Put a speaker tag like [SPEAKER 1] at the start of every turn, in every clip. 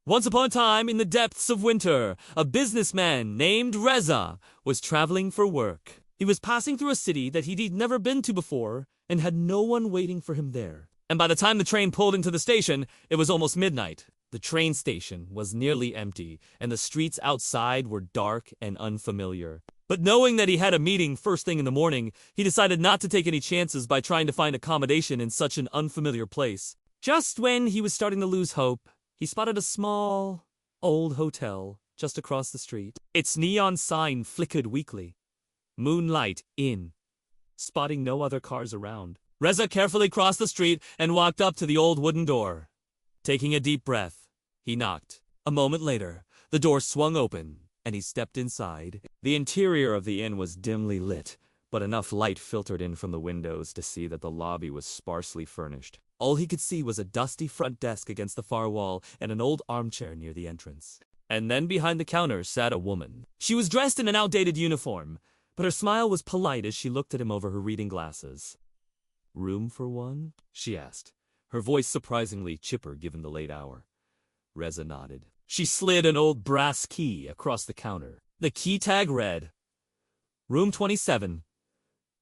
[SPEAKER 1] Once upon a time, in the depths of winter, a businessman named Reza was traveling for work. He was passing through a city that he'd never been to before and had no one waiting for him there. And by the time the train pulled into the station, it was almost midnight. The train station was nearly empty, and the streets outside were dark and unfamiliar. But knowing that he had a meeting first thing in the morning, he decided not to take any chances by trying to find accommodation in such an unfamiliar place. Just when he was starting to lose hope, he spotted a small, old hotel just across the street. Its neon sign flickered weakly. Moonlight Inn. Spotting no other cars around, Reza carefully crossed the street and walked up to the old wooden door. Taking a deep breath, he knocked. A moment later, the door swung open, and he stepped inside. The interior of the inn was dimly lit, but enough light filtered in from the windows to see that the lobby was sparsely furnished. All he could see was a dusty front desk against the far wall and an old armchair near the entrance. And then behind the counter sat a woman. She was dressed in an outdated uniform, but her smile was polite as she looked at him over her reading glasses. "Room for one?" she asked, her voice surprisingly chipper given the late hour. Reza nodded. She slid an old brass key across the counter. The key tag read, "Room 27.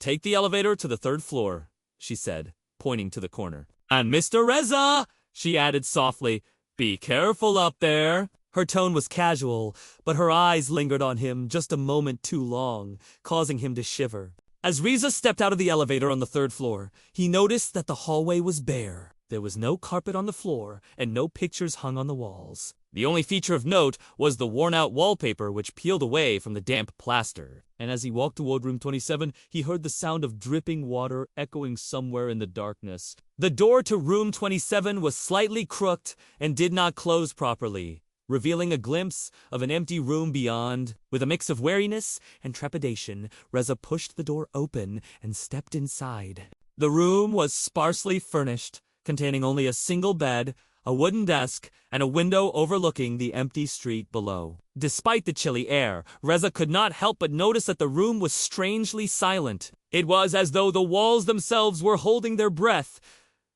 [SPEAKER 1] Take the elevator to the 3rd floor," she said, pointing to the corner. "And Mr. Reza," she added softly, "be careful up there." Her tone was casual, but her eyes lingered on him just a moment too long, causing him to shiver. As Reza stepped out of the elevator on the 3rd floor, he noticed that the hallway was bare. There was no carpet on the floor and no pictures hung on the walls. The only feature of note was the worn-out wallpaper which peeled away from the damp plaster. And as he walked toward room 27, he heard the sound of dripping water echoing somewhere in the darkness. The door to room 27 was slightly crooked and did not close properly, revealing a glimpse of an empty room beyond. With a mix of wariness and trepidation, Reza pushed the door open and stepped inside. The room was sparsely furnished, containing only a single bed, a wooden desk, and a window overlooking the empty street below. Despite the chilly air, Reza could not help but notice that the room was strangely silent. It was as though the walls themselves were holding their breath,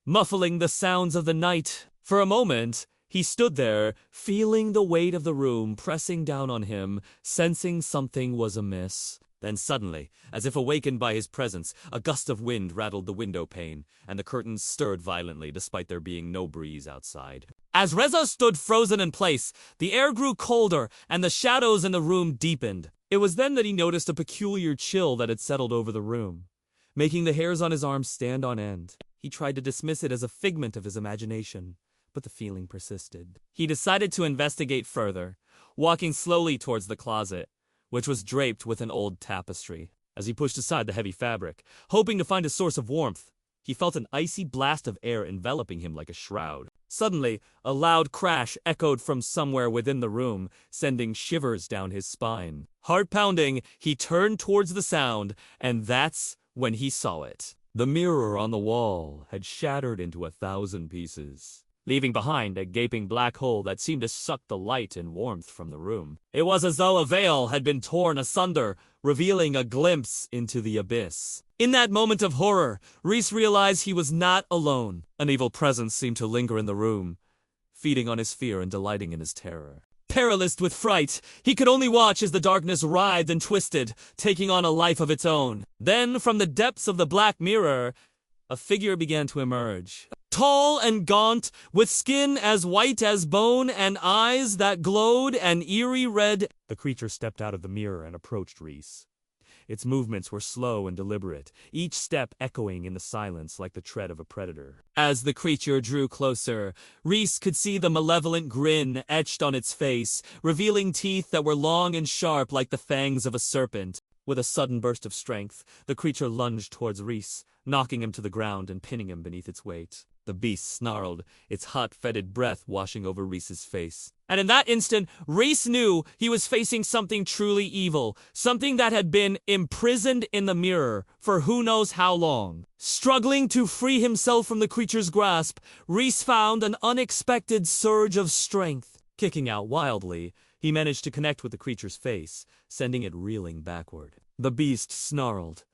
[SPEAKER 1] muffling the sounds of the night. For a moment, he stood there, feeling the weight of the room pressing down on him, sensing something was amiss. Then suddenly, as if awakened by his presence, a gust of wind rattled the window pane, and the curtains stirred violently despite there being no breeze outside. As Reza stood frozen in place, the air grew colder and the shadows in the room deepened. It was then that he noticed a peculiar chill that had settled over the room, making the hairs on his arms stand on end. He tried to dismiss it as a figment of his imagination, but the feeling persisted. He decided to investigate further, walking slowly towards the closet, which was draped with an old tapestry. As he pushed aside the heavy fabric, hoping to find a source of warmth, he felt an icy blast of air enveloping him like a shroud. Suddenly, a loud crash echoed from somewhere within the room, sending shivers down his spine. Heart pounding, he turned towards the sound, and that's when he saw it. The mirror on the wall had shattered into 1,000 pieces, leaving behind a gaping black hole that seemed to suck the light and warmth from the room. It was as though a veil had been torn asunder, revealing a glimpse into the abyss. In that moment of horror, Reese realized he was not alone. An evil presence seemed to linger in the room, feeding on his fear and delighting in his terror. Paralyzed with fright, he could only watch as the darkness writhed and twisted, taking on a life of its own. Then, from the depths of the black mirror, a figure began to emerge. Tall and gaunt, with skin as white as bone and eyes that glowed an eerie red. The creature stepped out of the mirror and approached Reese. Its movements were slow and deliberate, each step echoing in the silence like the tread of a predator. As the creature drew closer, Reese could see the malevolent grin etched on its face, revealing teeth that were long and sharp like the fangs of a serpent. With a sudden burst of strength, the creature lunged towards Reese, knocking him to the ground and pinning him beneath its weight. The beast snarled, its hot, fetid breath washing over Reese's face. And in that instant, Reese knew he was facing something truly evil, something that had been imprisoned in the mirror for who knows how long. Struggling to free himself from the creature's grasp, Reese found an unexpected surge of strength. Kicking out wildly, he managed to connect with the creature's face, sending it reeling backward. The beast snarled,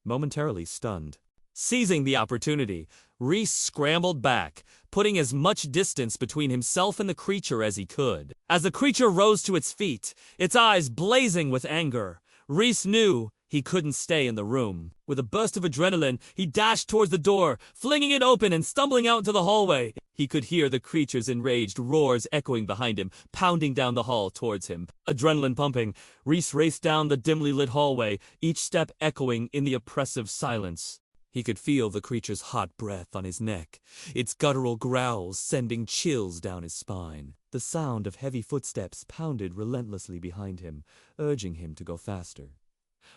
[SPEAKER 1] momentarily stunned. Seizing the opportunity, Reese scrambled back, putting as much distance between himself and the creature as he could. As the creature rose to its feet, its eyes blazing with anger, Reese knew he couldn't stay in the room. With a burst of adrenaline, he dashed towards the door, flinging it open and stumbling out into the hallway. He could hear the creature's enraged roars echoing behind him, pounding down the hall towards him. Adrenaline pumping, Reese raced down the dimly lit hallway, each step echoing in the oppressive silence. He could feel the creature's hot breath on his neck, its guttural growls sending chills down his spine. The sound of heavy footsteps pounded relentlessly behind him, urging him to go faster.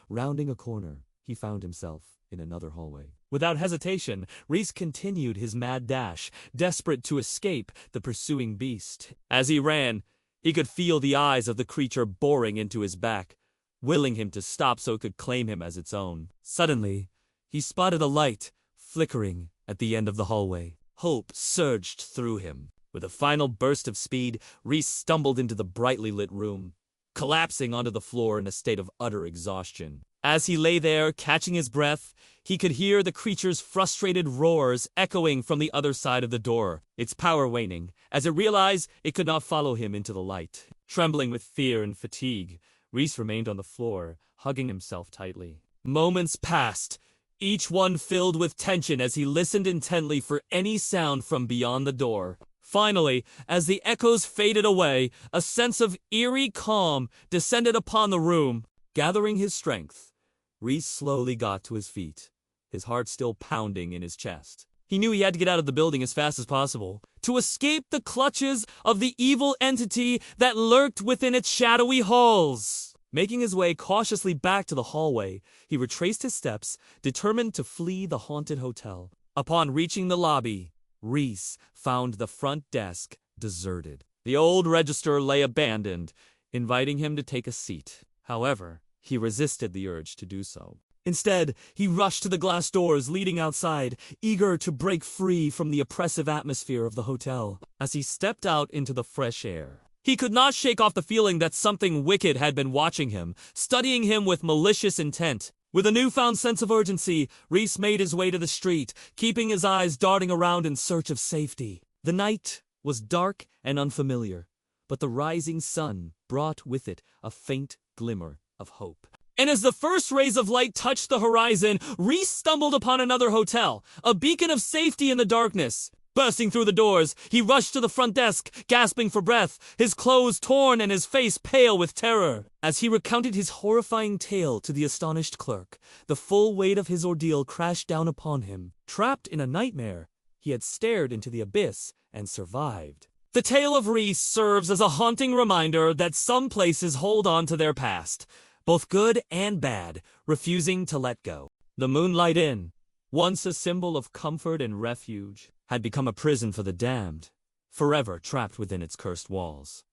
[SPEAKER 1] Rounding a corner, he found himself in another hallway. Without hesitation, Reese continued his mad dash, desperate to escape the pursuing beast. As he ran, he could feel the eyes of the creature boring into his back, willing him to stop so it could claim him as its own. Suddenly, he spotted a light flickering at the end of the hallway. Hope surged through him. With a final burst of speed, Reese stumbled into the brightly lit room, collapsing onto the floor in a state of utter exhaustion. As he lay there, catching his breath, he could hear the creature's frustrated roars echoing from the other side of the door, its power waning, as it realized it could not follow him into the light. Trembling with fear and fatigue, Reese remained on the floor, hugging himself tightly. Moments passed, each one filled with tension as he listened intently for any sound from beyond the door. Finally, as the echoes faded away, a sense of eerie calm descended upon the room. Gathering his strength, Reese slowly got to his feet, his heart still pounding in his chest. He knew he had to get out of the building as fast as possible, to escape the clutches of the evil entity that lurked within its shadowy halls. Making his way cautiously back to the hallway, he retraced his steps, determined to flee the haunted hotel. Upon reaching the lobby, Reese found the front desk deserted. The old register lay abandoned, inviting him to take a seat. However, he resisted the urge to do so. Instead, he rushed to the glass doors leading outside, eager to break free from the oppressive atmosphere of the hotel. As he stepped out into the fresh air, he could not shake off the feeling that something wicked had been watching him, studying him with malicious intent. With a newfound sense of urgency, Reese made his way to the street, keeping his eyes darting around in search of safety. The night was dark and unfamiliar, but the rising sun brought with it a faint glimmer of hope. And as the first rays of light touched the horizon, Reese stumbled upon another hotel, a beacon of safety in the darkness. Bursting through the doors, he rushed to the front desk, gasping for breath, his clothes torn and his face pale with terror. As he recounted his horrifying tale to the astonished clerk, the full weight of his ordeal crashed down upon him. Trapped in a nightmare, he had stared into the abyss and survived. The tale of Reese serves as a haunting reminder that some places hold on to their past, both good and bad, refusing to let go. The Moonlight Inn, once a symbol of comfort and refuge, had become a prison for the damned, forever trapped within its cursed walls.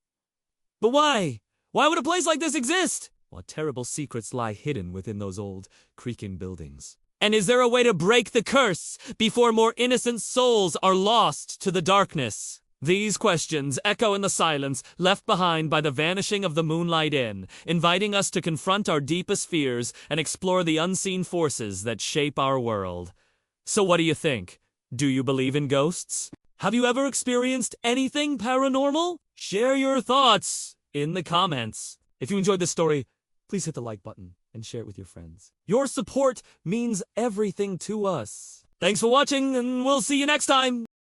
[SPEAKER 1] But why? Why would a place like this exist? What terrible secrets lie hidden within those old, creaking buildings? And is there a way to break the curse before more innocent souls are lost to the darkness? These questions echo in the silence left behind by the vanishing of the Moonlight Inn, inviting us to confront our deepest fears and explore the unseen forces that shape our world. So what do you think? Do you believe in ghosts? Have you ever experienced anything paranormal? Share your thoughts in the comments. If you enjoyed this story, please hit the like button and share it with your friends. Your support means everything to us. Thanks for watching, and we'll see you next time.